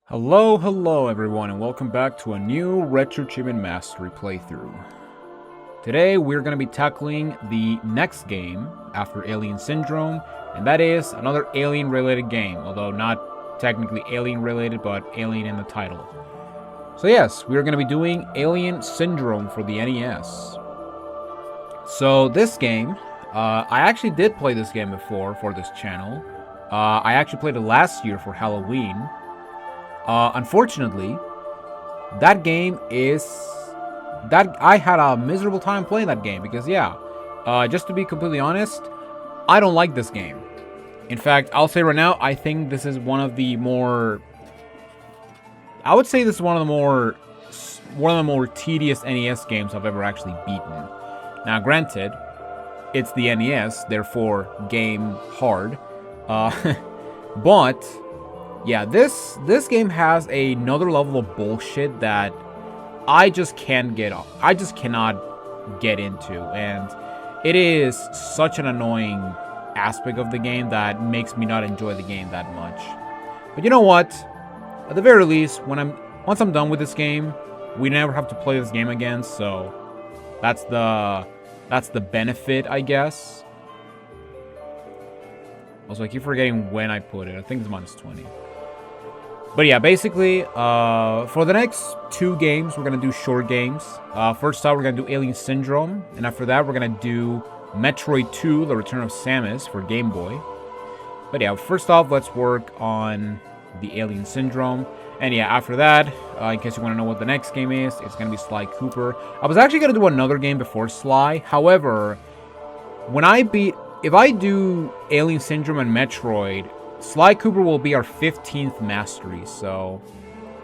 Hello everyone, and welcome back to a new RetroAchievement Mastery playthrough. Today we're going to be tackling the next game after Alien Syndrome, and that is another alien-related game, although not technically alien-related, but alien in the title. So yes, we're going to be doing Alien Syndrome for the NES. So this game, I actually did play this game before for this channel. I actually played it last year for Halloween. Unfortunately, that game is... I had a miserable time playing that game because, just to be completely honest, I don't like this game. In fact, I'll say right now, I think this is one of the more... I would say this is one of the more tedious NES games I've ever actually beaten. Now, granted, it's the NES, therefore game hard. But... yeah, this game has another level of bullshit that I just can't get off. I just cannot get into, and it is such an annoying aspect of the game that makes me not enjoy the game that much. But you know what? At the very least, once I'm done with this game, we never have to play this game again. So that's the benefit, I guess. Also, I keep forgetting when I put it. I think it's -20. But yeah, basically, for the next two games, we're going to do short games. First up, we're going to do Alien Syndrome. And after that, we're going to do Metroid 2, The Return of Samus for Game Boy. But yeah, first off, let's work on the Alien Syndrome. And yeah, after that, in case you want to know what the next game is, it's going to be Sly Cooper. I was actually going to do another game before Sly. However, if I do Alien Syndrome and Metroid, Sly Cooper will be our 15th mastery, so,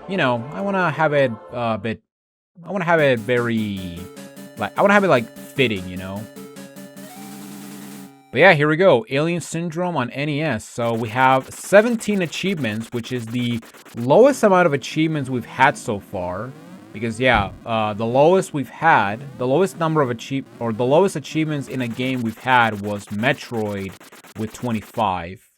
you know, I want to have it fitting, you know? But yeah, here we go, Alien Syndrome on NES. So we have 17 achievements, which is the lowest amount of achievements we've had so far. Because yeah, the lowest achievements in a game we've had was Metroid with 25.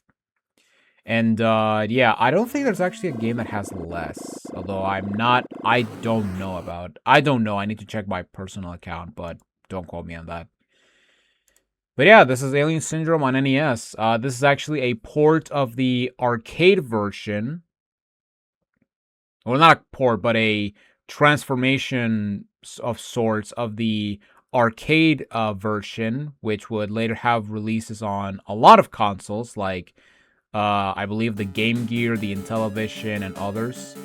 And, yeah, I don't think there's actually a game that has less. Although I don't know. I need to check my personal account, but don't quote me on that. But yeah, this is Alien Syndrome on NES. This is actually a port of the arcade version. Well, not a port, but a transformation of sorts of the arcade version, which would later have releases on a lot of consoles, like... I believe the Game Gear, the Intellivision, and others.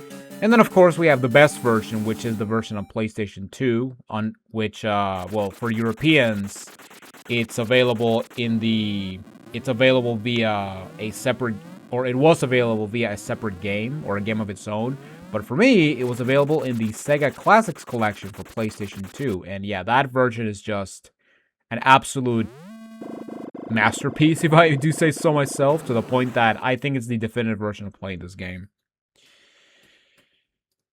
And then, of course, we have the best version, which is the version of PlayStation 2, on which, well, for Europeans, it's available via a separate, or it was available via a separate game, or a game of its own. But for me, it was available in the Sega Classics collection for PlayStation 2. And yeah, that version is just an absolute masterpiece, if I do say so myself, to the point that I think it's the definitive version of playing this game.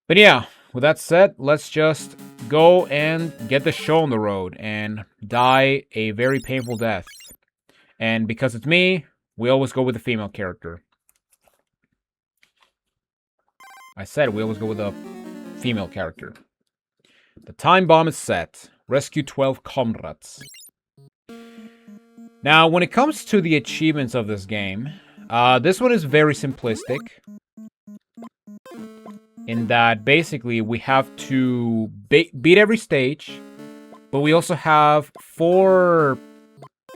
But yeah, with that said, let's just go and get the show on the road and die a very painful death. And because it's me, we always go with the female character. I said we always go with the female character. The time bomb is set. Rescue 12 comrades. Now, when it comes to the achievements of this game, this one is very simplistic. In that, basically, we have to beat every stage, but we also have 4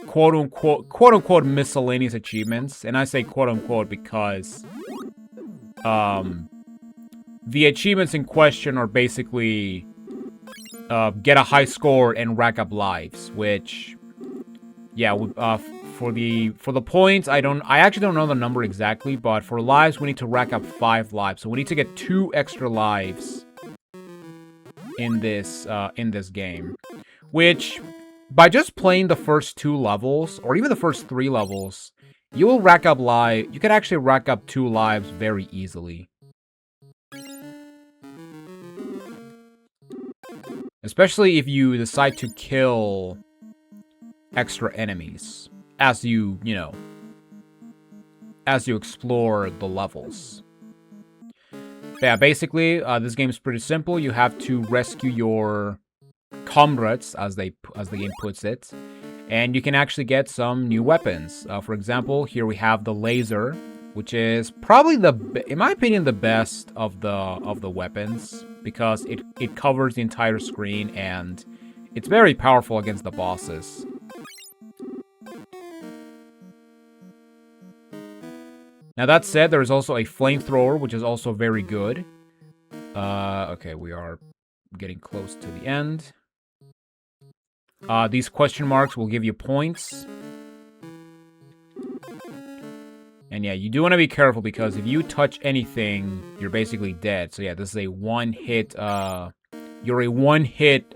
quote-unquote miscellaneous achievements. And I say quote-unquote because the achievements in question are basically get a high score and rack up lives, which... yeah, for the points, I actually don't know the number exactly, but for lives, we need to rack up 5 lives. So we need to get 2 extra lives in this game. Which, by just playing the first 2 levels, or even the first 3 levels, you can actually rack up 2 lives very easily. Especially if you decide to kill extra enemies as you explore the levels. Yeah, basically, this game is pretty simple. You have to rescue your comrades, as the game puts it, and you can actually get some new weapons. For example, here we have the laser, which is probably in my opinion, the best of the weapons, because it covers the entire screen and it's very powerful against the bosses. Now that said, there is also a flamethrower, which is also very good. Okay, we are getting close to the end. These question marks will give you points. And yeah, you do want to be careful, because if you touch anything, you're basically dead. So yeah, this is a one-hit, you're a one-hit,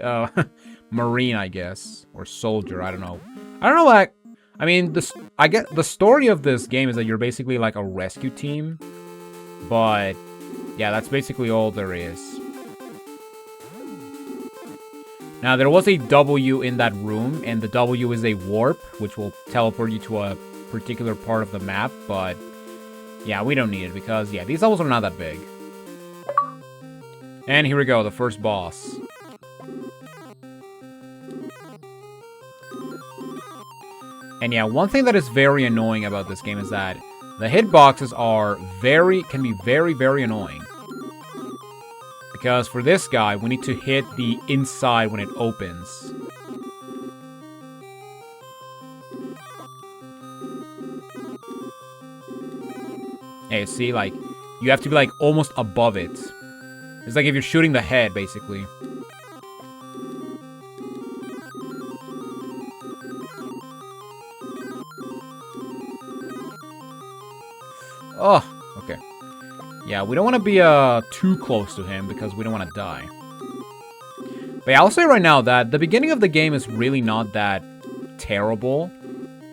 Marine, I guess. Or soldier, I don't know. Like, I mean, I get the story of this game is that you're basically like a rescue team. But yeah, that's basically all there is. Now, there was a W in that room, and the W is a warp, which will teleport you to a particular part of the map, but yeah, we don't need it, because yeah, these levels are not that big. And here we go, the first boss. And yeah, one thing that is very annoying about this game is that the hitboxes can be very, very annoying. Because for this guy, we need to hit the inside when it opens. Hey, see, like, you have to be, like, almost above it. It's like if you're shooting the head, basically. Oh, okay. Yeah, we don't want to be too close to him, because we don't want to die. But yeah, I'll say right now that the beginning of the game is really not that terrible.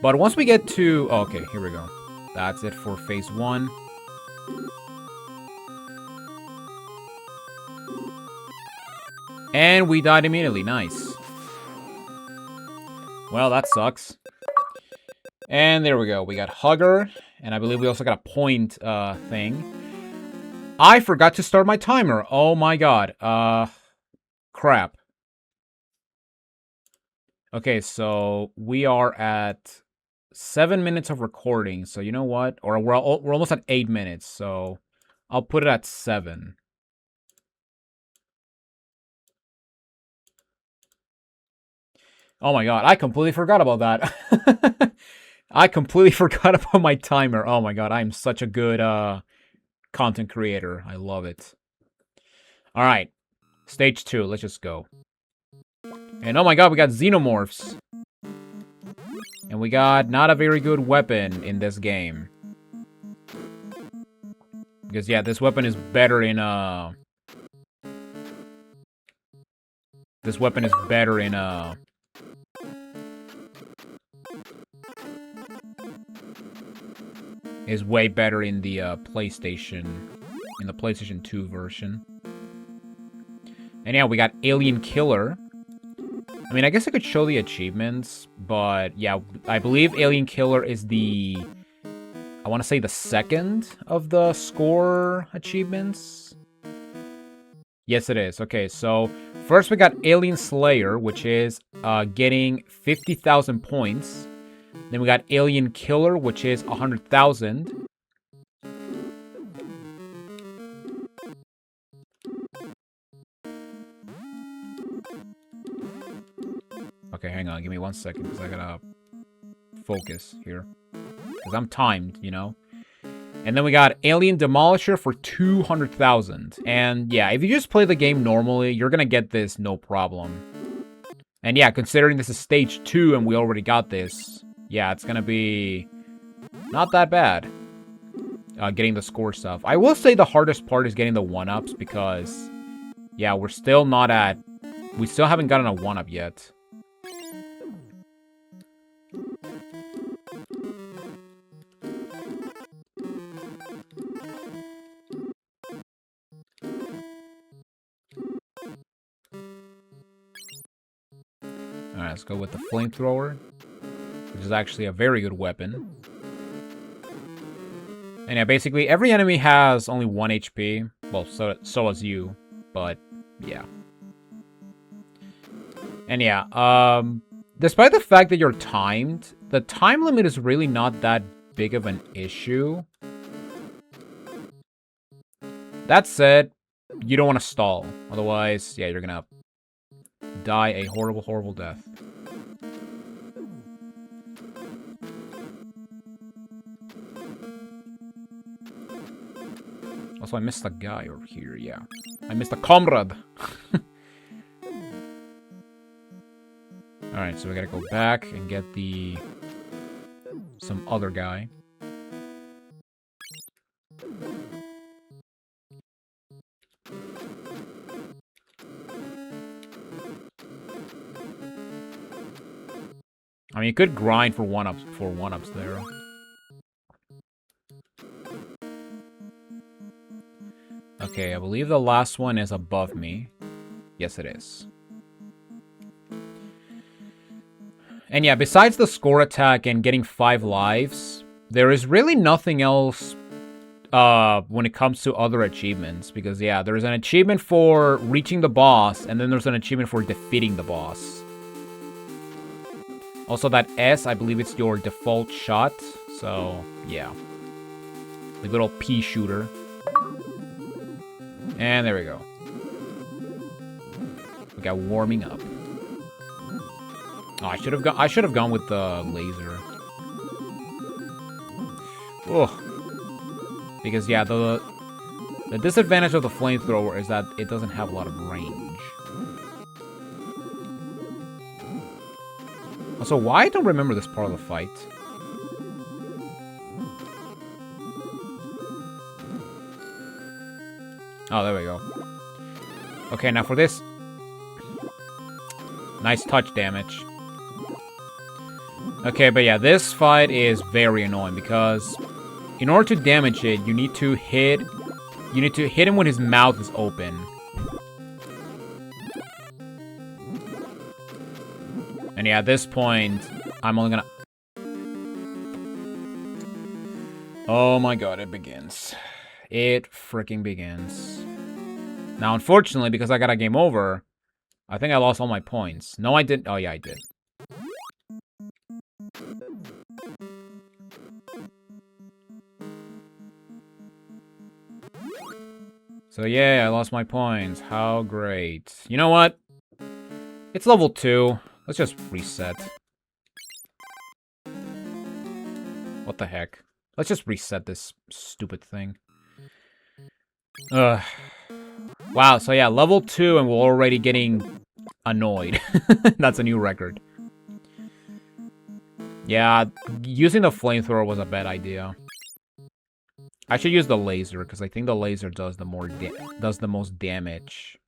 But once we get to... Oh, okay, here we go. That's it for phase 1. And we died immediately. Nice. Well, that sucks. And there we go. We got Hugger. And I believe we also got a point thing. I forgot to start my timer. Oh my god. Crap. Okay, so we are at 7 minutes of recording. So you know what? Or we're almost at 8 minutes. So I'll put it at 7. Oh my god, I completely forgot about that. I completely forgot about my timer. Oh my god, I'm such a good content creator. I love it. Alright, stage 2, let's just go. And oh my god, we got xenomorphs. And we got not a very good weapon in this game. Because yeah, this weapon is better in This weapon is better in is way better in the PlayStation 2 version. And yeah, we got Alien Killer. I mean, I guess I could show the achievements, but yeah, I believe Alien Killer is I want to say the second of the score achievements. Yes, it is. Okay, so first we got Alien Slayer, which is getting 50,000 points. Then we got Alien Killer, which is 100,000. Okay, hang on. Give me 1 second, because I gotta focus here. Because I'm timed, you know? And then we got Alien Demolisher for 200,000. And yeah, if you just play the game normally, you're gonna get this no problem. And yeah, considering this is stage 2 and we already got this, yeah, it's gonna be not that bad. Getting the score stuff. I will say the hardest part is getting the 1-ups, because yeah, we still haven't gotten a 1-up yet. Alright, let's go with the flamethrower, which is actually a very good weapon. And yeah, basically every enemy has only 1 HP, Well, so as you, but yeah. And yeah, despite the fact that you're timed, the time limit is really not that big of an issue. That said, you don't want to stall. Otherwise, yeah, you're gonna die a horrible, horrible death. Also, I missed a guy over here, yeah. I missed a comrade. Alright, so we gotta go back and get some other guy. I mean, you could grind for one-ups there. Okay, I believe the last one is above me. Yes, it is. And yeah, besides the score attack and getting 5 lives, there is really nothing else when it comes to other achievements. Because yeah, there's an achievement for reaching the boss, and then there's an achievement for defeating the boss. Also, that S, I believe it's your default shot. So, yeah. The good old pea shooter. And there we go. We got warming up. Oh, I should have gone with the laser. Oh. Because yeah, the disadvantage of the flamethrower is that it doesn't have a lot of range. Also, why I don't remember this part of the fight? Oh, there we go. Okay, now for this. Nice touch damage. Okay, but yeah, this fight is very annoying because in order to damage it, you need to hit him when his mouth is open. And yeah, at this point, I'm only gonna... Oh my god, it begins. It freaking begins. Now, unfortunately, because I got a game over, I think I lost all my points. No, I didn't. Oh, yeah, I did. So, yeah, I lost my points. How great. You know what? It's level 2. Let's just reset. What the heck? Let's just reset this stupid thing. Ugh. Wow, so yeah, level 2 and we're already getting annoyed. That's a new record. Yeah, using the flamethrower was a bad idea. I should use the laser, because I think the laser does the most damage.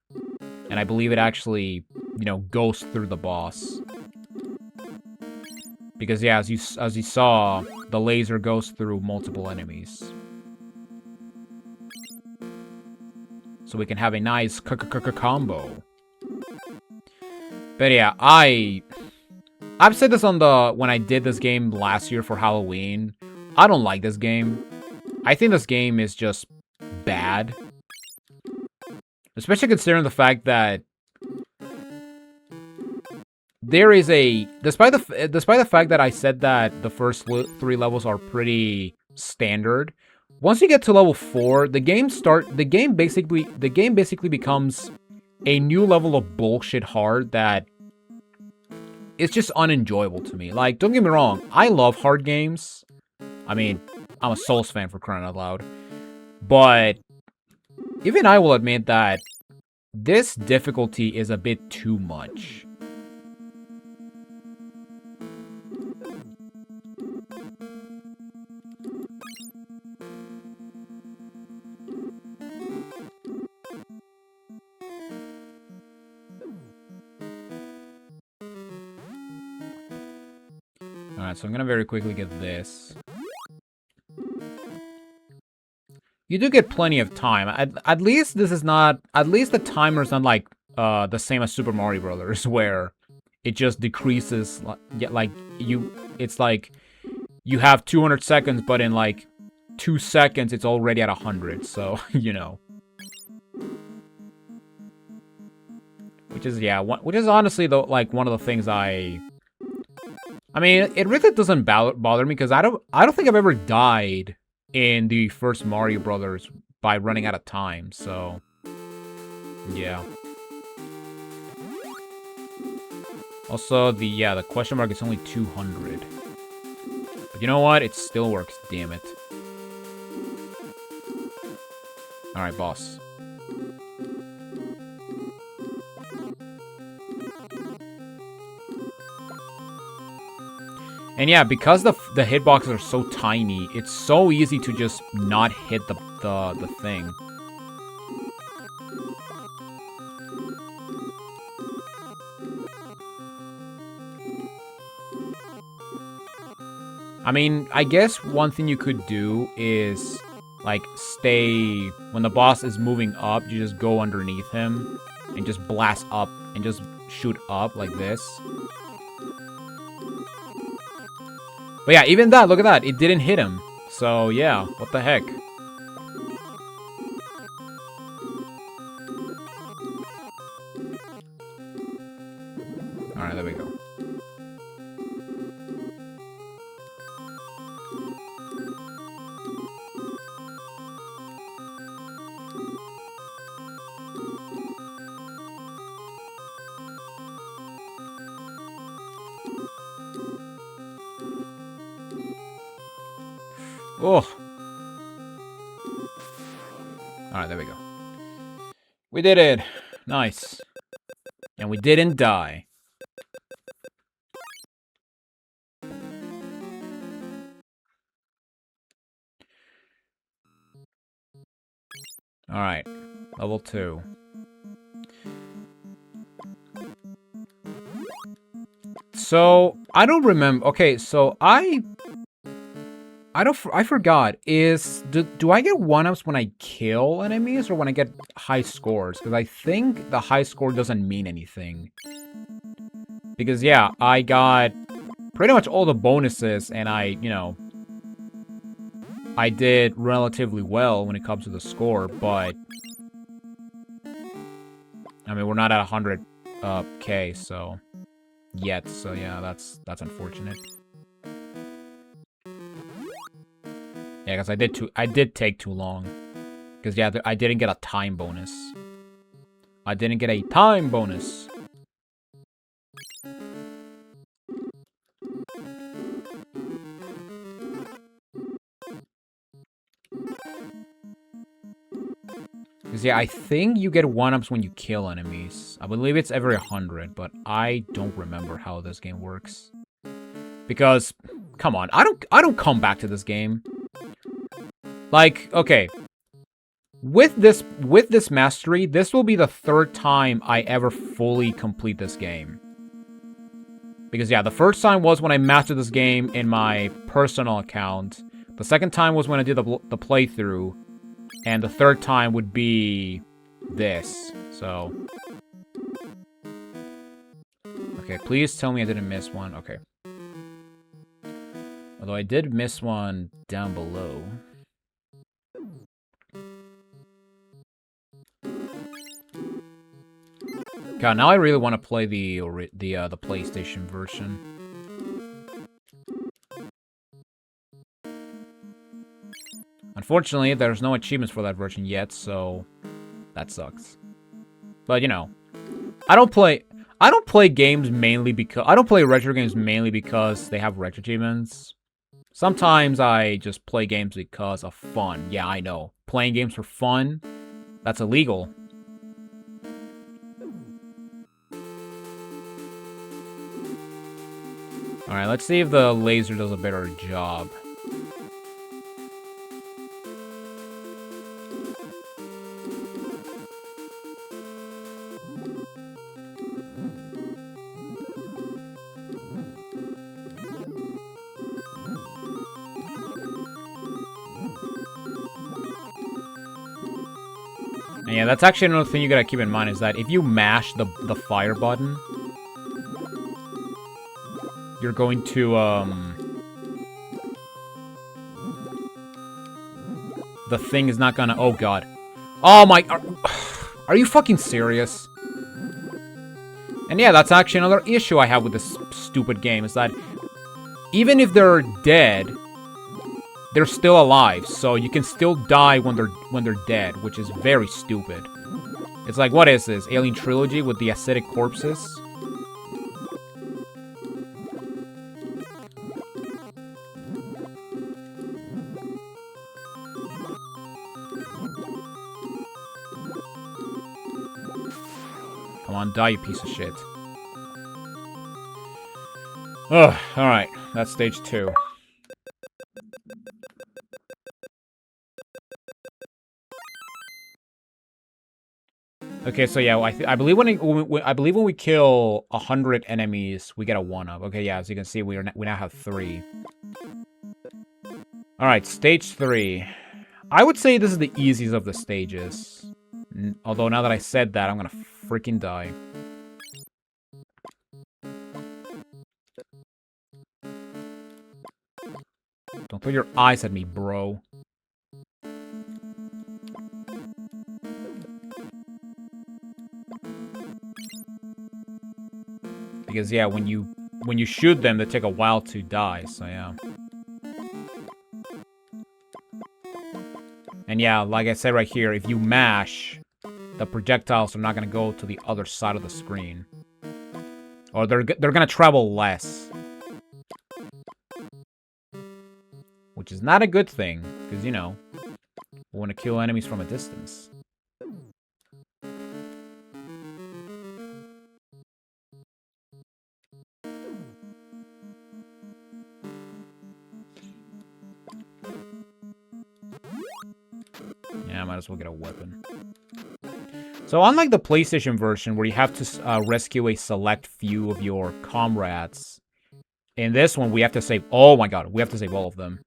And I believe it actually, you know, goes through the boss. Because yeah, as you saw, the laser goes through multiple enemies. So we can have a nice combo. But yeah, I've said this when I did this game last year for Halloween. I don't like this game. I think this game is just bad. Especially considering the fact that there is despite the fact that I said that the first 3 levels are pretty standard. Once you get to level 4, the game basically becomes a new level of bullshit hard that it's just unenjoyable to me. Like, don't get me wrong, I love hard games. I mean, I'm a Souls fan for crying out loud. But even I will admit that this difficulty is a bit too much. Alright, so I'm gonna very quickly get this. You do get plenty of time. At least this is not... At least the timer's not like the same as Super Mario Brothers, where it just decreases. It's like you have 200 seconds, but in like 2 seconds, it's already at 100. So, you know. Which is, yeah, which is honestly, though, like, one of the things I mean, it really doesn't bother me, because I don't think I've ever died in the first Mario Brothers by running out of time, so... Yeah. Also, the question mark is only 200. But you know what? It still works, damn it. Alright, boss. And yeah, because the hitboxes are so tiny, it's so easy to just not hit the thing. I mean, I guess one thing you could do is, like, stay... When the boss is moving up, you just go underneath him and just blast up and just shoot up like this. But yeah, even that, look at that. It didn't hit him. So, yeah, what the heck. Alright, there we go. Oh. Alright, there we go. We did it. Nice. And we didn't die. Alright. Level 2. So, I don't remember. Okay, so I forgot. Do I get 1-ups when I kill enemies or when I get high scores? Because I think the high score doesn't mean anything. Because, yeah, I got pretty much all the bonuses, and I did relatively well when it comes to the score, but... I mean, we're not at 100K, so... Yet, so yeah, that's unfortunate. Yeah, because I did take too long. Because, yeah, I didn't get a time bonus. I didn't get a time bonus. Because, yeah, I think you get 1-ups when you kill enemies. I believe it's every 100, but I don't remember how this game works. Because, come on, I don't come back to this game. Like, okay. With this mastery, this will be the 3rd time I ever fully complete this game. Because, yeah, the first time was when I mastered this game in my personal account. The second time was when I did the playthrough. And the 3rd time would be this. So. Okay, please tell me I didn't miss one. Okay. Although I did miss one down below. God, now I really want to play the PlayStation version. Unfortunately, there's no achievements for that version yet, so that sucks. But you know, I don't play games mainly because I don't play retro games mainly because they have retro achievements. Sometimes I just play games because of fun. Yeah, I know. Playing games for fun, that's illegal. Alright, let's see if the laser does a better job. And yeah, that's actually another thing you gotta keep in mind is that if you mash the fire button, you're going to, the thing is not gonna... Oh, God. Oh, my... Are you fucking serious? And yeah, that's actually another issue I have with this stupid game, is that even if they're dead, they're still alive, so you can still die when they're dead, which is very stupid. It's like, what is this? Alien Trilogy with the acidic corpses? Come on, die, you piece of shit. Ugh, alright. That's stage 2. Okay, so yeah, I believe when we kill 100 enemies, we get a 1-up. Okay, yeah, as you can see, we now have 3. All right, stage 3. I would say this is the easiest of the stages. Although now that I said that, I'm gonna freaking die. Don't throw your eyes at me, bro. Because yeah, when you shoot them, they take a while to die, so yeah. And yeah, like I said right here, if you mash, the projectiles are not gonna go to the other side of the screen. Or they're gonna travel less. Which is not a good thing, because, you know, we want to kill enemies from a distance. Yeah, I might as well get a weapon. So unlike the PlayStation version, where you have to rescue a select few of your comrades, in this one we have to save... Oh my god, we have to save all of them.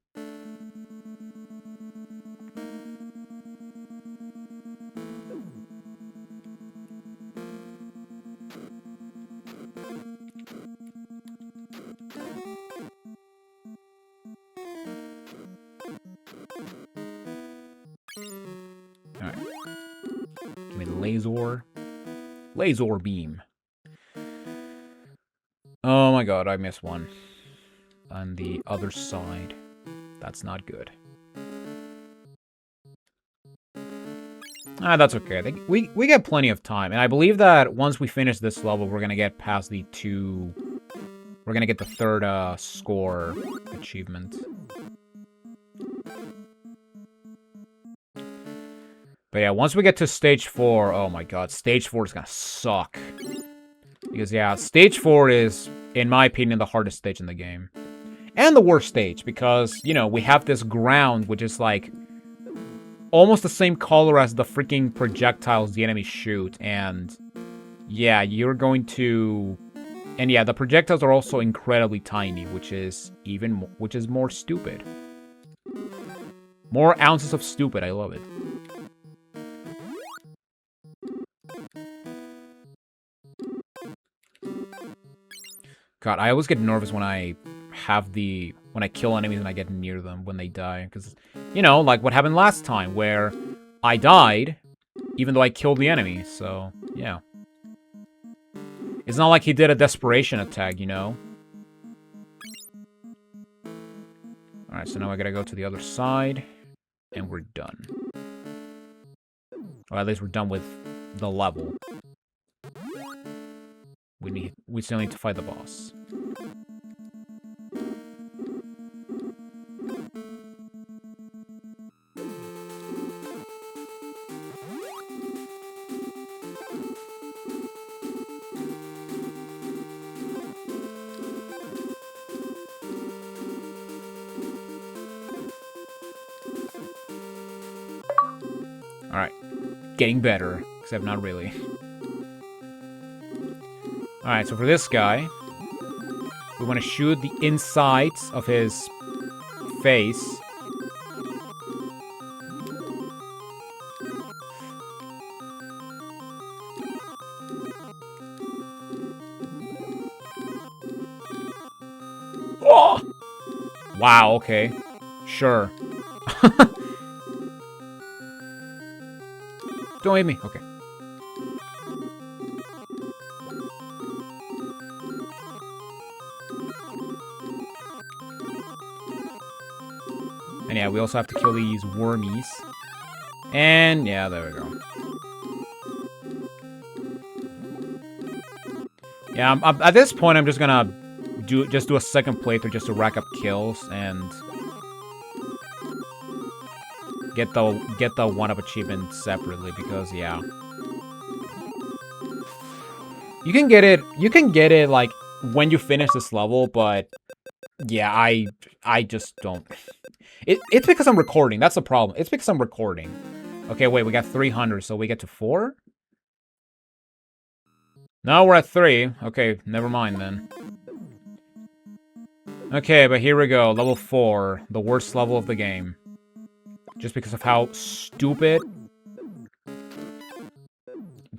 Alright. Give me the laser. Laser beam. Oh my god, I missed one. On the other side. That's not good. That's okay. I think we get plenty of time. And I believe that once we finish this level, we're gonna get past the 2... We're gonna get the 3rd score achievement. But yeah, once we get to stage 4, oh my god, stage 4 is gonna suck. Because yeah, stage 4 is, in my opinion, the hardest stage in the game. And the worst stage, because, you know, we have this ground, which is like almost the same color as the freaking projectiles the enemies shoot, and yeah, you're going to... And yeah, the projectiles are also incredibly tiny, which is more stupid. More ounces of stupid, I love it. God, I always get nervous when I kill enemies and I get near them when they die, because, you know, like what happened last time, where I died, even though I killed the enemy, so, yeah. It's not like he did a desperation attack, you know? Alright, so now I gotta go to the other side, and we're done. Or at least we're done with the level. We still need to fight the boss. Alright. Getting better, except not really. Alright, so for this guy, we want to shoot the insides of his face. Oh! Wow, okay. Sure. Don't hit me. Okay. And yeah, we also have to kill these wormies. And yeah, there we go. Yeah, at this point, I'm just gonna do a second playthrough just to rack up kills and get the 1-up achievement separately, because yeah, you can get it like when you finish this level, but yeah, I just don't. It's because I'm recording. That's the problem. It's because I'm recording. Okay, wait, we got 300, so we get to 4? No, we're at 3. Okay, never mind then. Okay, but here we go. Level 4. The worst level of the game. Just because of how stupid...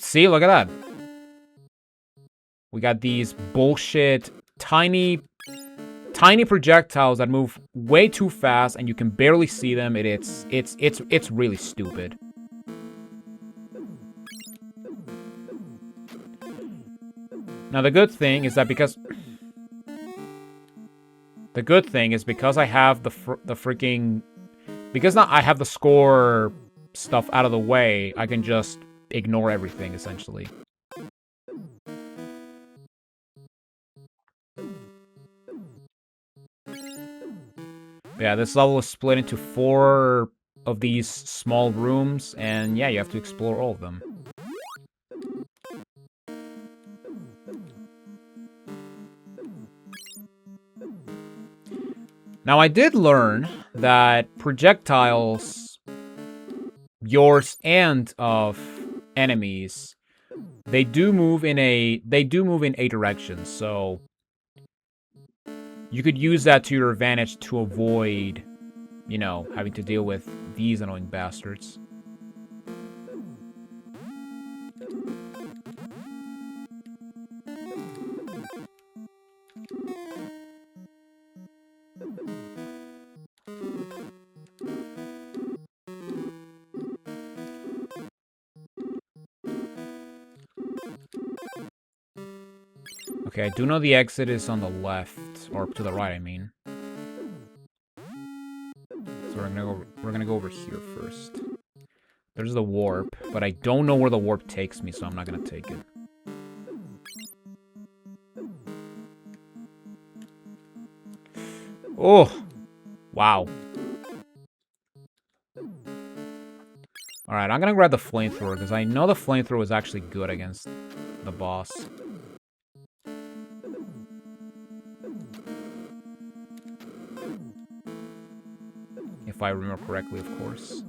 See, look at that. We got these bullshit tiny projectiles that move way too fast and you can barely see them. It's really stupid. Now the good thing is because I have the freaking, because now I have the score stuff out of the way, I can just ignore everything essentially. Yeah, this level is split into 4 of these small rooms, and yeah, you have to explore all of them. Now, I did learn that projectiles, yours and of enemies, they do move in 8 directions, so you could use that to your advantage to avoid, you know, having to deal with these annoying bastards. Okay, I do know the exit is on the left, or to the right, I mean. So we're gonna go over here first. There's the warp, but I don't know where the warp takes me, so I'm not gonna take it. Oh! Wow. Alright, I'm gonna grab the flamethrower, because I know the flamethrower is actually good against the boss. If I remember correctly, of course.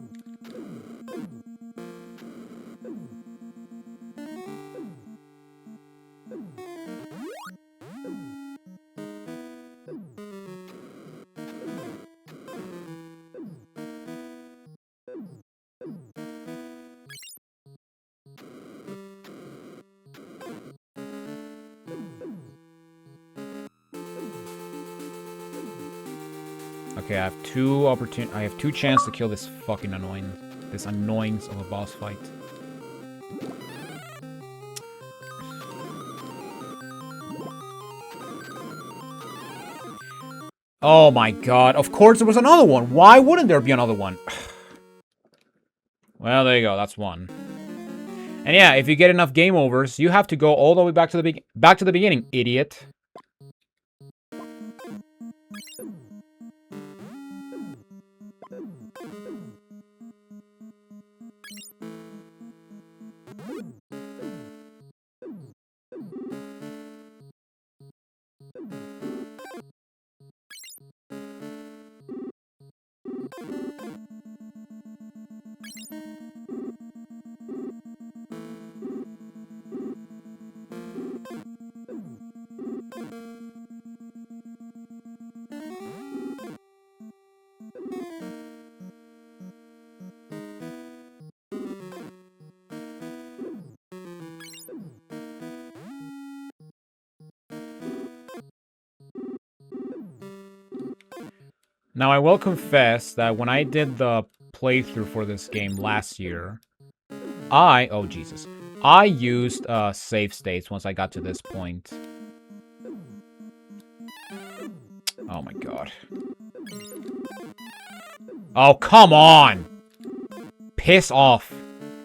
Okay, I have two chances to kill this fucking annoyance of a boss fight. Oh my god, of course there was another one! Why wouldn't there be another one? Well, there you go, that's one. And yeah, if you get enough game overs, you have to go all the way back to the beginning, idiot. Now, I will confess that when I did the playthrough for this game last year, oh Jesus, I used save states once I got to this point. Oh my god. Oh, come on! Piss off,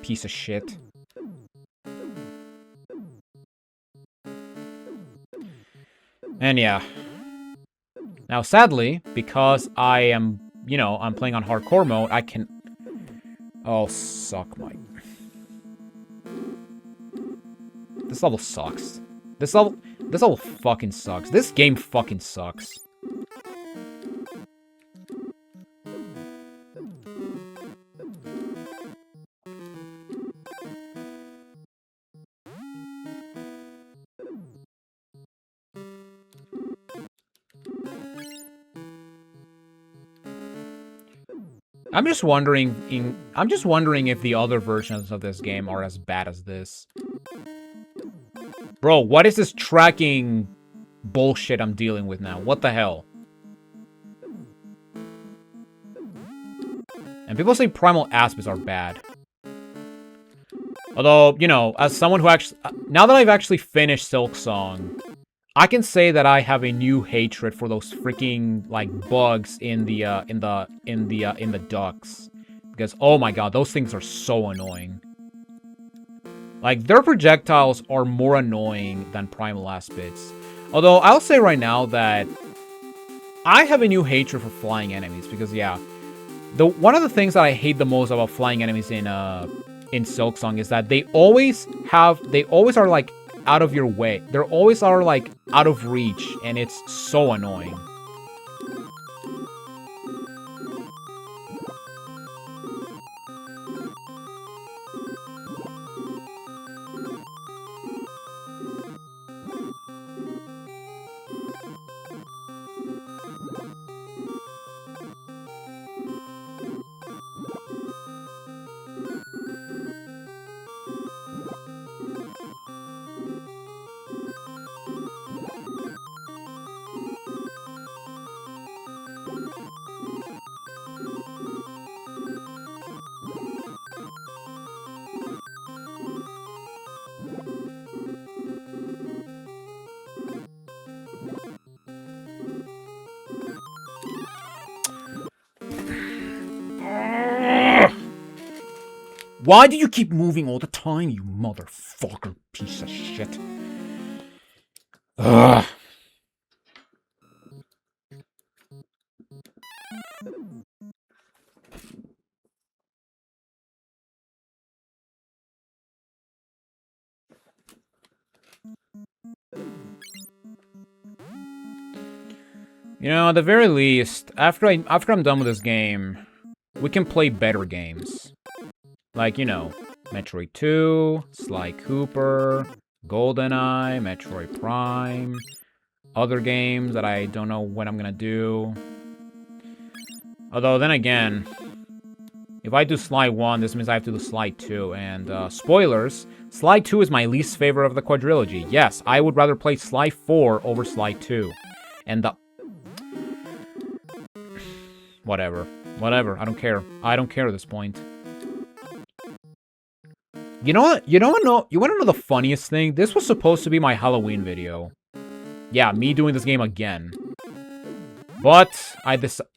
piece of shit. And yeah. Now, sadly, because I am, you know, I'm playing on hardcore mode, I can... Oh, suck my... This level sucks. This level fucking sucks. This game fucking sucks. I'm just wondering if the other versions of this game are as bad as this. Bro, what is this tracking bullshit I'm dealing with now? What the hell? And people say primal aspects are bad. Although, you know, as someone who actually... Now that I've actually finished Silksong, I can say that I have a new hatred for those freaking, like, bugs in the ducks. Because, oh my god, those things are so annoying. Like, their projectiles are more annoying than primal aspects. Although, I'll say right now that I have a new hatred for flying enemies. Because, yeah, one of the things that I hate the most about flying enemies in Silksong is that they always are, like, out of your way. They always are, like, out of reach, and it's so annoying. Why do you keep moving all the time, you motherfucker piece of shit? Ugh. You know, at the very least, after I'm done with this game, we can play better games. Like, you know, Metroid 2, Sly Cooper, GoldenEye, Metroid Prime, other games that I don't know when I'm gonna do. Although, then again, if I do Sly 1, this means I have to do Sly 2, and, spoilers, Sly 2 is my least favorite of the quadrilogy. Yes, I would rather play Sly 4 over Sly 2. And the... Whatever. Whatever, I don't care. I don't care at this point. You know what? You wanna know the funniest thing? This was supposed to be my Halloween video. Yeah, me doing this game again. But I decided...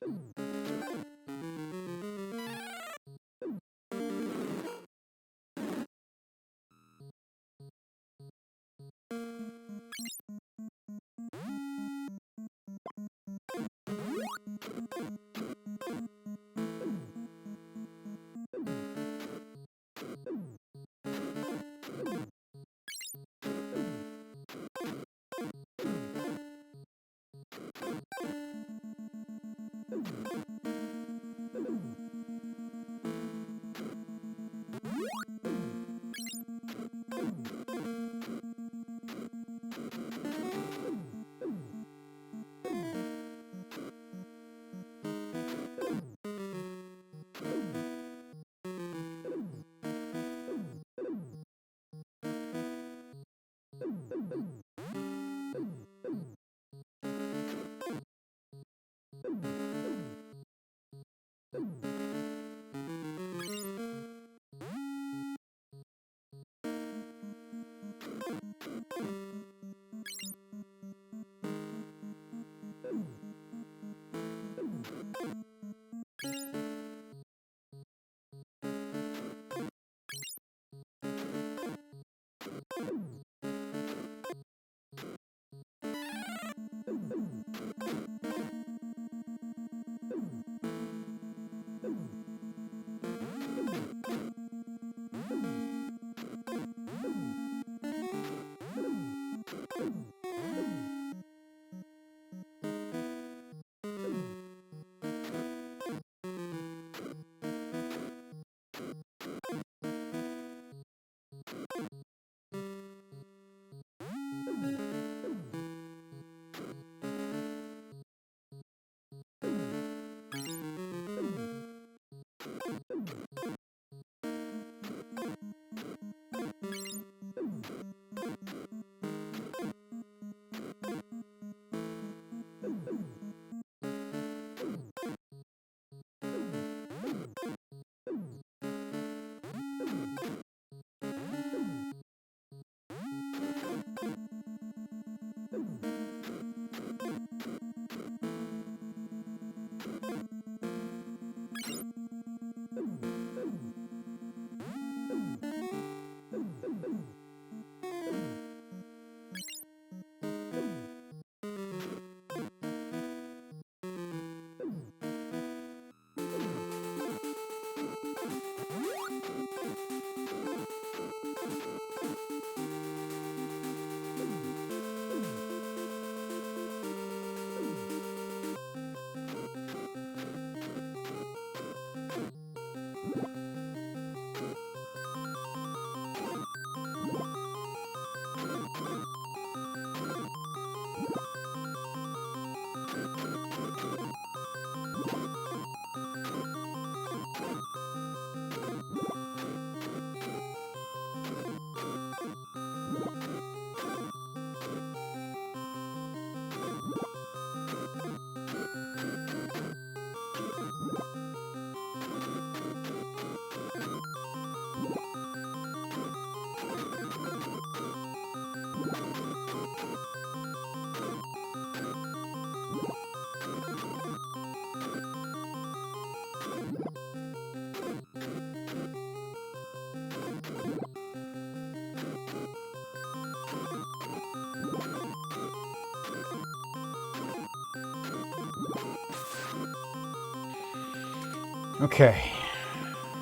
Okay.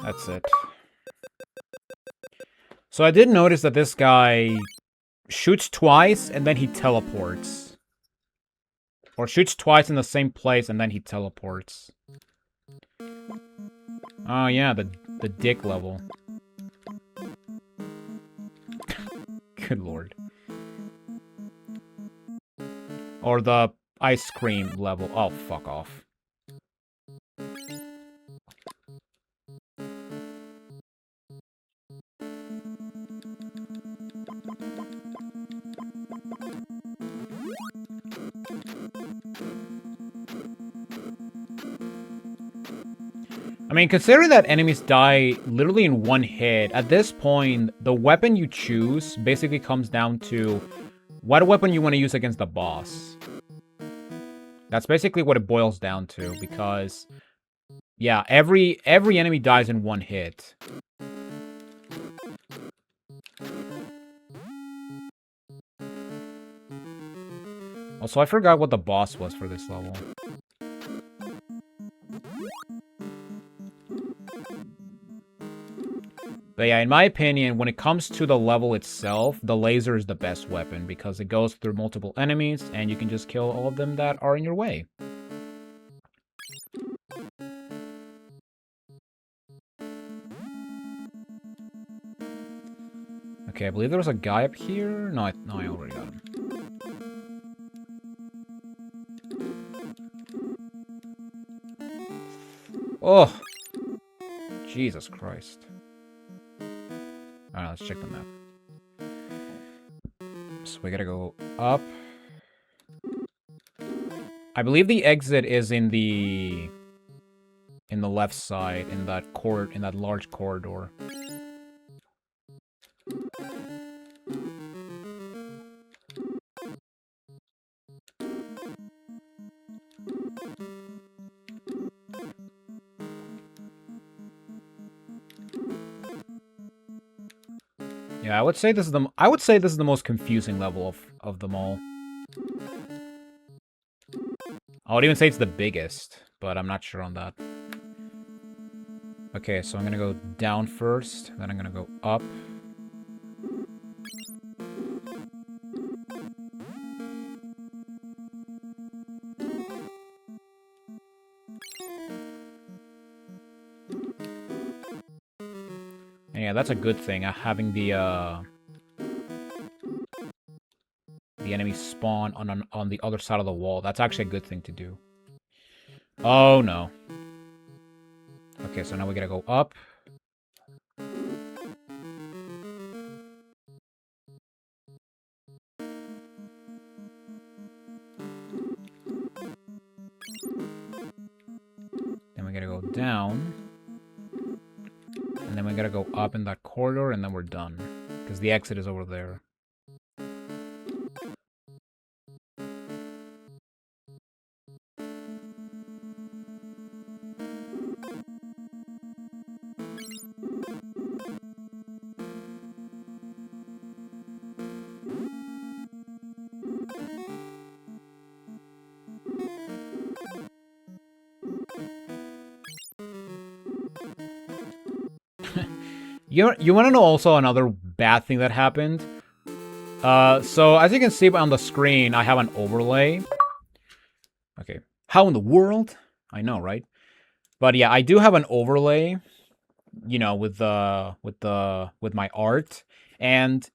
That's it. So I did notice that this guy shoots twice and then he teleports. Or shoots twice in the same place and then he teleports. Oh yeah, the dick level. Good lord. Or the ice cream level. Oh, fuck off. I mean, considering that enemies die literally in one hit, at this point, the weapon you choose basically comes down to what weapon you want to use against the boss. That's basically what it boils down to, because, yeah, every enemy dies in one hit. Also, I forgot what the boss was for this level. But yeah, in my opinion, when it comes to the level itself, the laser is the best weapon because it goes through multiple enemies and you can just kill all of them that are in your way. Okay, I believe there was a guy up here. No, I already got him. Oh! Jesus Christ. Alright, let's check the map. So we gotta go up. I believe the exit is in the left side, in that large corridor. Yeah, I would say this is the most confusing level of them all. I would even say it's the biggest, but I'm not sure on that. Okay, so I'm gonna go down first, then I'm gonna go up. And yeah, that's a good thing, having the enemy spawn on the other side of the wall. That's actually a good thing to do. Oh no. Okay, so now we gotta go up. Then we gotta go down. And then we gotta go up in that corridor, and then we're done. Because the exit is over there. You want to know also another bad thing that happened? So as you can see on the screen, I have an overlay. Okay, how in the world? I know, right? But yeah, I do have an overlay, you know, with my art, and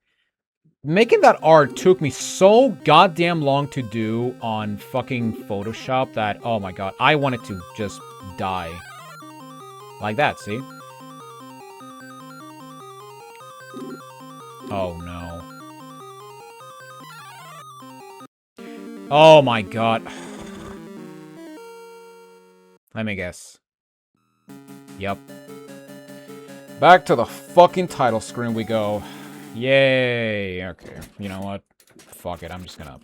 making that art took me so goddamn long to do on fucking Photoshop that, oh my god, I wanted to just die. Like that, see? Oh no. Oh my god. Let me guess. Yep. Back to the fucking title screen we go. Yay. Okay. You know what? Fuck it. I'm just gonna...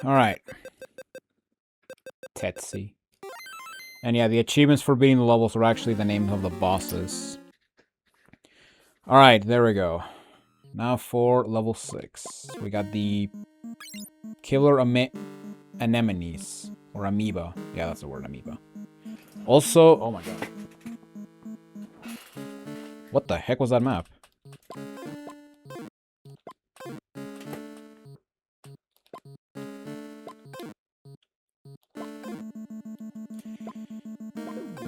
Alright. Tetsi. And yeah, the achievements for beating the levels are actually the name of the bosses. Alright, there we go. Now for level 6. We got the killer anemones. Or amoeba. Yeah, that's the word, amoeba. Also, oh my god. What the heck was that map?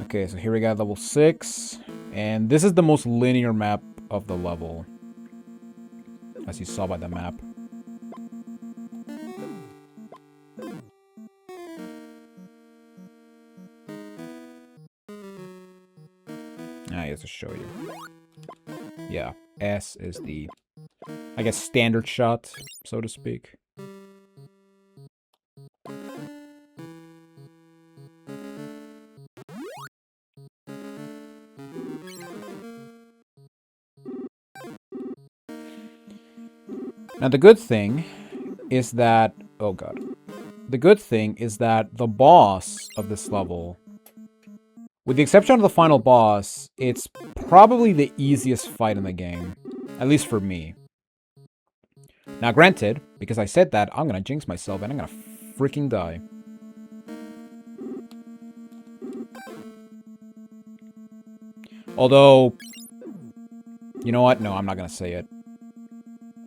Okay, so here we got level 6. And this is the most linear map of the level. As you saw by the map. Just to show you. Yeah, S is the, I guess, standard shot, so to speak. Now the good thing is that, oh god. The good thing is that the boss of this level, with the exception of the final boss, it's probably the easiest fight in the game. At least for me. Now granted, because I said that, I'm gonna jinx myself and I'm gonna freaking die. Although, you know what? No, I'm not gonna say it.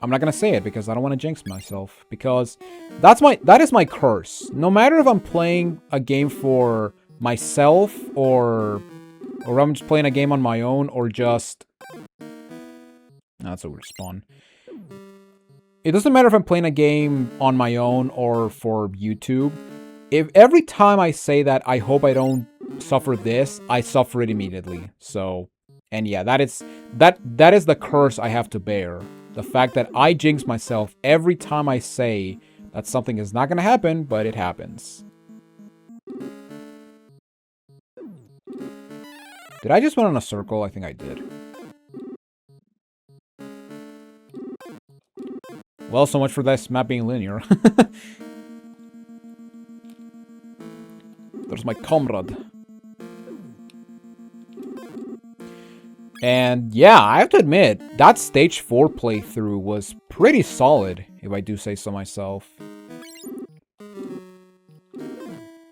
I'm not gonna say it because I don't want to jinx myself. Because that is my curse. No matter if I'm playing a game for myself or I'm just playing a game on my own or just... That's a weird spawn. It doesn't matter if I'm playing a game on my own or for YouTube. If every time I say that I hope I don't suffer this, I suffer it immediately. So, and yeah, that is the curse I have to bear. The fact that I jinx myself every time I say that something is not going to happen, but it happens. Did I just run in a circle? I think I did. Well, so much for this map being linear. There's my comrade. And yeah, I have to admit, that stage 4 playthrough was pretty solid, if I do say so myself.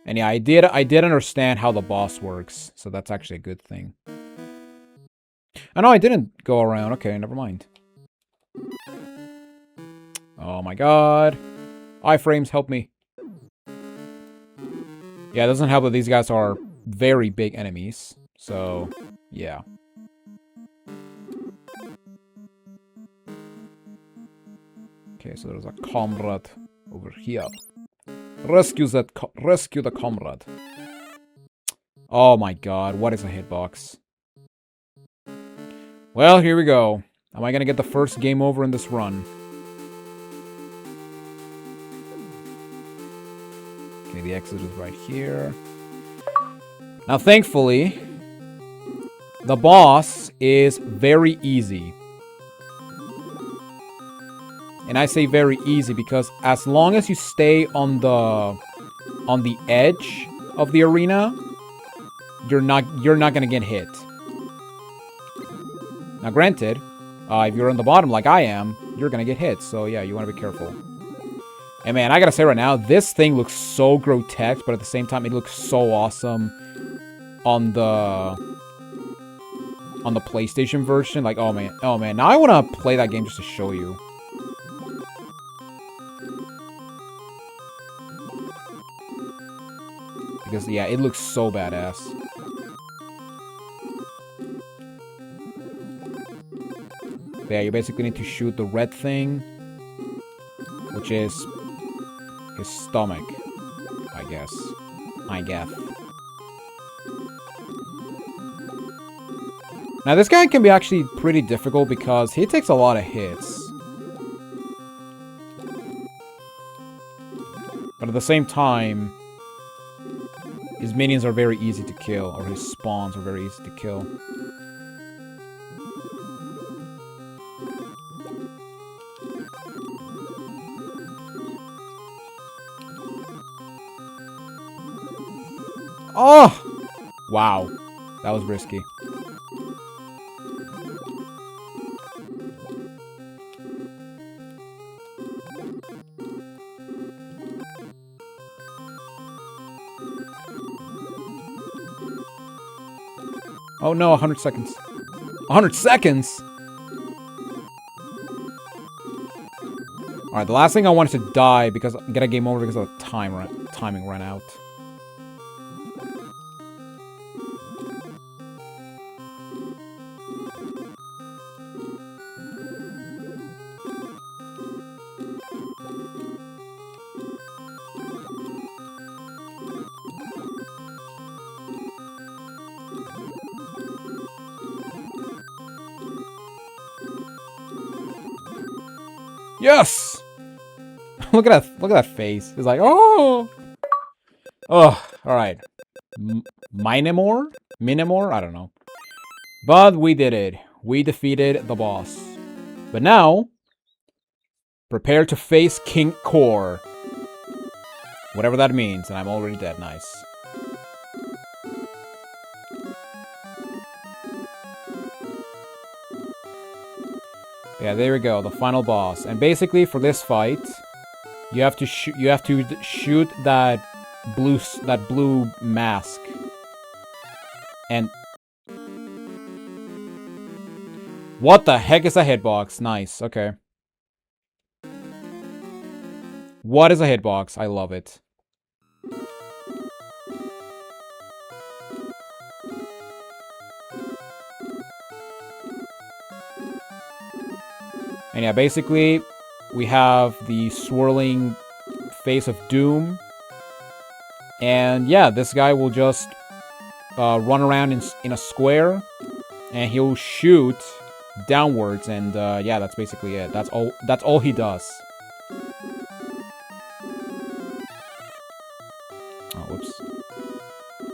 And yeah, I did understand how the boss works, so that's actually a good thing. Oh no, I didn't go around. Okay, never mind. Oh my god. Iframes, help me. Yeah, it doesn't help that these guys are very big enemies. So, yeah. Okay, so there's a comrade over here. Rescue the comrade. Oh my god, what is a hitbox? Well, here we go. Am I gonna get the first game over in this run? Okay, the exit is right here. Now, thankfully, the boss is very easy. And I say very easy because as long as you stay on the edge of the arena, you're not gonna get hit. Now, granted, if you're on the bottom like I am, you're gonna get hit. So yeah, you want to be careful. And man, I gotta say right now, this thing looks so grotesque, but at the same time, it looks so awesome on the PlayStation version. Like, oh man. Now I want to play that game just to show you. Because, yeah, it looks so badass. But yeah, you basically need to shoot the red thing, which is his stomach, I guess. Now, this guy can be actually pretty difficult because he takes a lot of hits. But at the same time, his minions are very easy to kill, or his spawns are very easy to kill. Oh! Wow. That was risky. Oh no, 100 seconds. 100 seconds?! Alright, the last thing I wanted to die because get a game over because of the timing ran out. Yes! Look at that face. It's like, oh! Oh, alright. Minimore? I don't know. But we did it. We defeated the boss. But now, prepare to face King Core. Whatever that means, and I'm already dead. Nice. Yeah, there we go, the final boss. And basically, for this fight, you have to shoot that blue mask. And what the heck is a hitbox? Nice, okay. What is a hitbox? I love it. And yeah, basically, we have the swirling face of doom. And yeah, this guy will just run around in a square. And he'll shoot downwards. And yeah, that's basically it. That's all he does. Oh, whoops.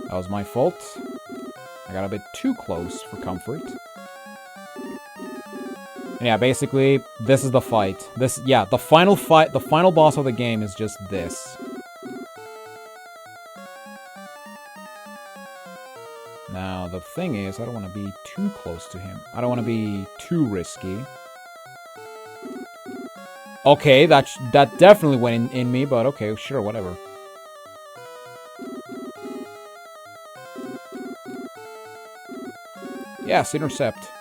That was my fault. I got a bit too close for comfort. And yeah, basically, this is the fight. The final fight, the final boss of the game is just this. Now, the thing is, I don't want to be too close to him. I don't want to be too risky. Okay, that definitely went in me, but okay, sure, whatever. Yes, intercept.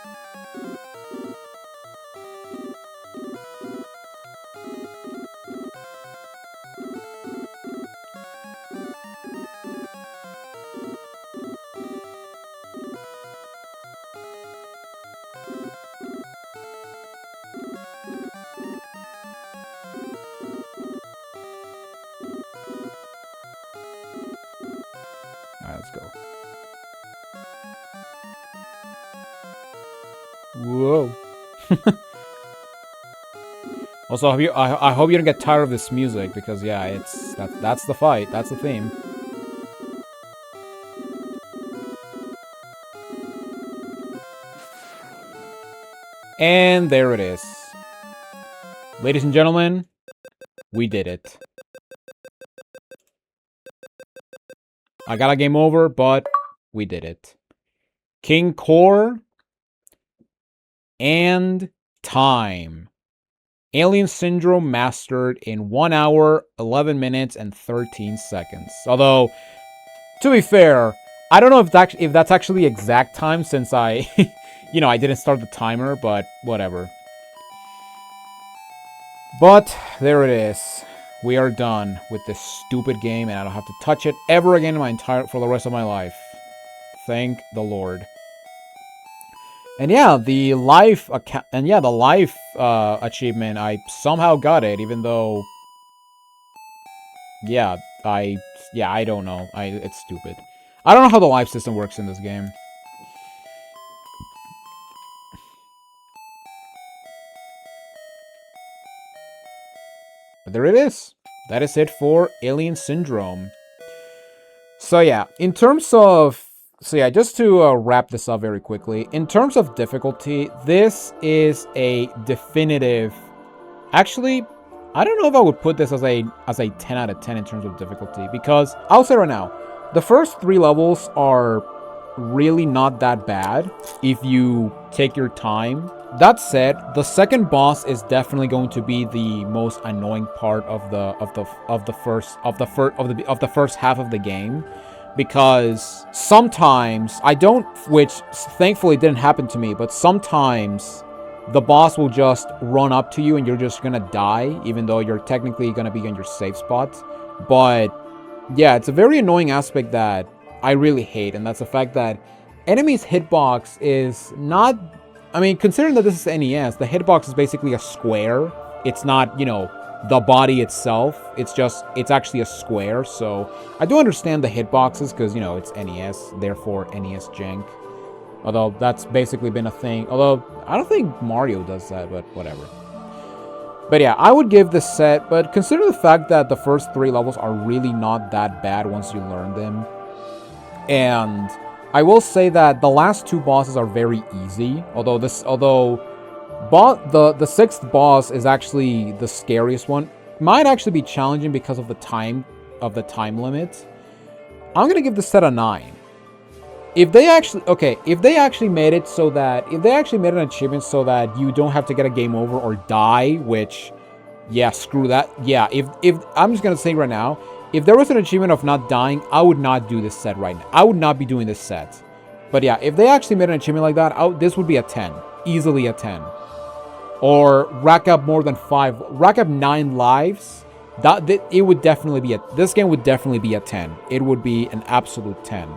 Alright, let's go. Whoa. Also, I hope you don't get tired of this music, because yeah, that's the fight, that's the theme. And there it is. Ladies and gentlemen, we did it. I got a game over, but we did it. King Core and time. Alien Syndrome mastered in 1 hour, 11 minutes, and 13 seconds. Although, to be fair, I don't know if that's actually exact time, since I, you know, I didn't start the timer, but whatever. But there it is. We are done with this stupid game, and I don't have to touch it ever again for the rest of my life. Thank the Lord. And yeah, the life achievement, I somehow got it, even though, yeah, I don't know. It's stupid. I don't know how the life system works in this game. But there it is. That is it for Alien Syndrome. So yeah, in terms of... So yeah, just to wrap this up very quickly. In terms of difficulty, this is a definitive... Actually, I don't know if I would put this as a 10 out of 10 in terms of difficulty. Because, I'll say right now, The first 3 levels are really not that bad if you take your time. That said, the second boss is definitely going to be the most annoying part of the first half of the game, because sometimes which thankfully didn't happen to me, but sometimes the boss will just run up to you and you're just gonna die, even though you're technically gonna be in your safe spot. But yeah, it's a very annoying aspect that I really hate, and that's the fact that enemies' hitbox is not... I mean, considering that this is NES, the hitbox is basically a square. It's not, the body itself. It's actually a square. So I do understand the hitboxes because, it's NES, therefore NES jank. Although that's basically been a thing. Although I don't think Mario does that, but whatever. But yeah, I would give this set, but consider the fact that the first 3 levels are really not that bad once you learn them. And I will say that the last 2 bosses are very easy, although the 6th boss is actually the scariest one. Might actually be challenging because of the time limit. I'm gonna give this set a 9. If they actually made it so that, if they actually made an achievement so that you don't have to get a game over or die, which, yeah, screw that. Yeah, if I'm just gonna say right now, if there was an achievement of not dying, I would not do this set right now. I would not be doing this set. But yeah, if they actually made an achievement like that, this would be a 10. Easily a 10. Or rack up 9 lives. It would definitely be this game would definitely be a 10. It would be an absolute 10.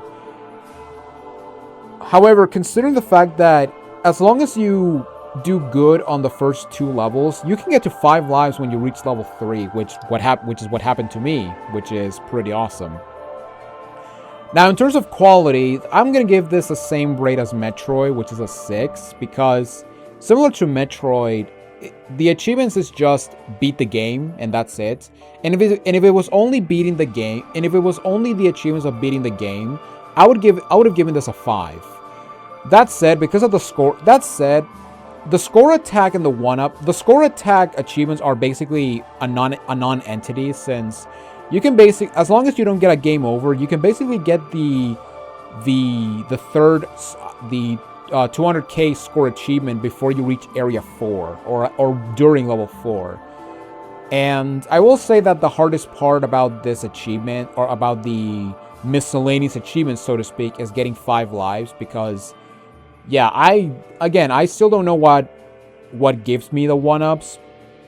However, considering the fact that as long as you do good on the first 2 levels, you can get to 5 lives when you reach level 3, which is what happened to me, which is pretty awesome. Now, in terms of quality, I'm going to give this the same rate as Metroid, which is a 6, because similar to Metroid, the achievements is just beat the game, and that's it. And if it was only beating the game, and if it was only the achievements of beating the game, I would have given this a 5. That said, because of the score, the score attack and the 1-up, the score attack achievements are basically a non-entity, since you can as long as you don't get a game over, you can basically get the 200k score achievement before you reach area 4 or during level 4. And I will say that the hardest part about this achievement, or about the miscellaneous achievements, so to speak, is getting 5 lives, because yeah, I still don't know what gives me the 1-ups,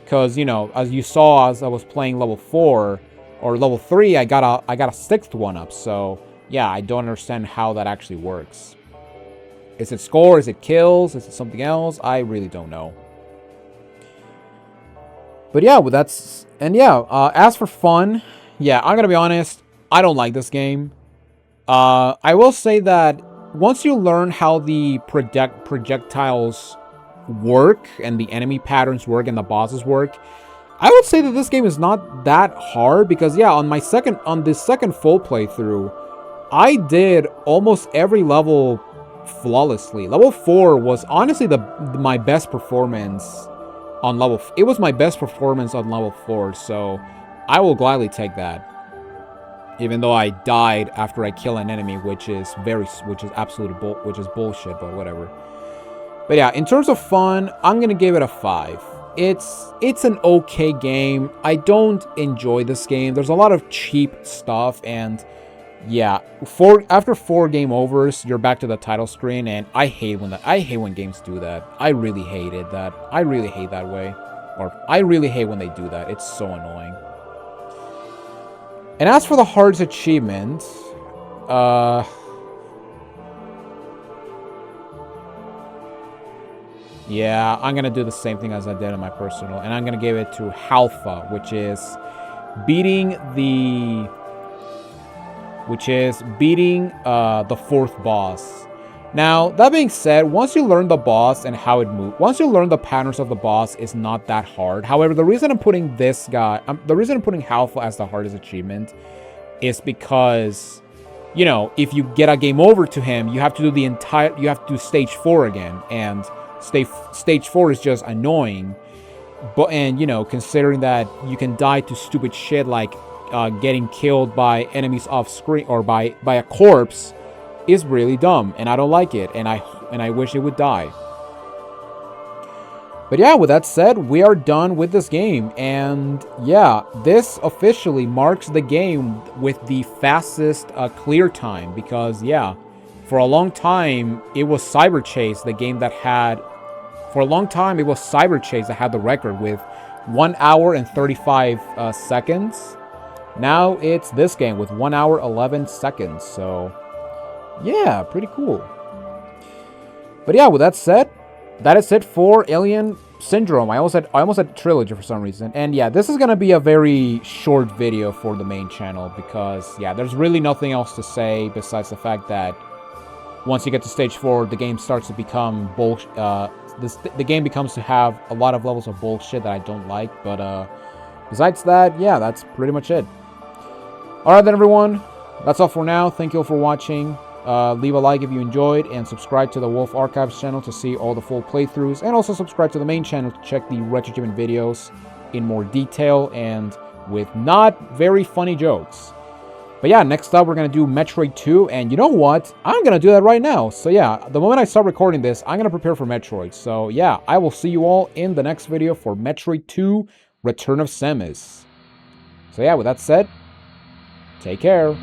because as you saw, as I was playing level 4 or level 3, I got a 6th 1-up. So yeah, I don't understand how that actually works. Is it score? Is it kills? Is it something else? I really don't know. But yeah, as for fun, yeah, I'm gonna be honest, I don't like this game. I will say that once you learn how the projectiles work and the enemy patterns work and the bosses work, I would say that this game is not that hard, because yeah, on this second full playthrough, I did almost every level flawlessly. Level 4 was honestly my best performance on level. It was my best performance on level 4, so I will gladly take that. Even though I died after I kill an enemy, which is bullshit, but whatever. But yeah, in terms of fun, I'm gonna give it a 5. It's an okay game. I don't enjoy this game. There's a lot of cheap stuff, and yeah, after 4 game overs, you're back to the title screen, and I hate when games do that. I really hated that. I really hate that way, or I really hate when they do that. It's so annoying. And as for the hardest achievement, yeah, I'm gonna do the same thing as I did in my personal, and I'm gonna give it to Halfa, which is beating the 4th boss. Now, that being said, once you learn the boss and how it moves, once you learn the patterns of the boss, it's not that hard. However, the reason I'm putting Halfa as the hardest achievement is because, if you get a game over to him, you have to do stage 4 again, and stage 4 is just annoying. But considering that you can die to stupid shit like getting killed by enemies off screen or by a corpse is really dumb, and I don't like it, and I wish it would die. But yeah, with that said, we are done with this game, and yeah, this officially marks the game with the fastest clear time, because yeah, for a long time it was Cyber Chase, the game that had, for a long time it was Cyber Chase that had the record with 1 hour and 35 seconds. Now it's this game with 1 hour 11 seconds, so yeah, pretty cool. But yeah, with that said, that is it for Alien Syndrome. I almost said Trilogy for some reason. And yeah, this is going to be a very short video for the main channel because, yeah, there's really nothing else to say besides the fact that once you get to stage 4, the game starts to become bullshit. The game becomes to have a lot of levels of bullshit that I don't like. But besides that, yeah, that's pretty much it. Alright then, everyone. That's all for now. Thank you all for watching. Leave a like if you enjoyed, and subscribe to the Wolf Archives channel to see all the full playthroughs, and also subscribe to the main channel to check the RetroAchievement videos in more detail and with not very funny jokes. But yeah, next up we're going to do Metroid 2, and you know what? I'm going to do that right now. So yeah, the moment I start recording this, I'm going to prepare for Metroid. So yeah, I will see you all in the next video for Metroid 2 Return of Samus. So yeah, with that said, take care.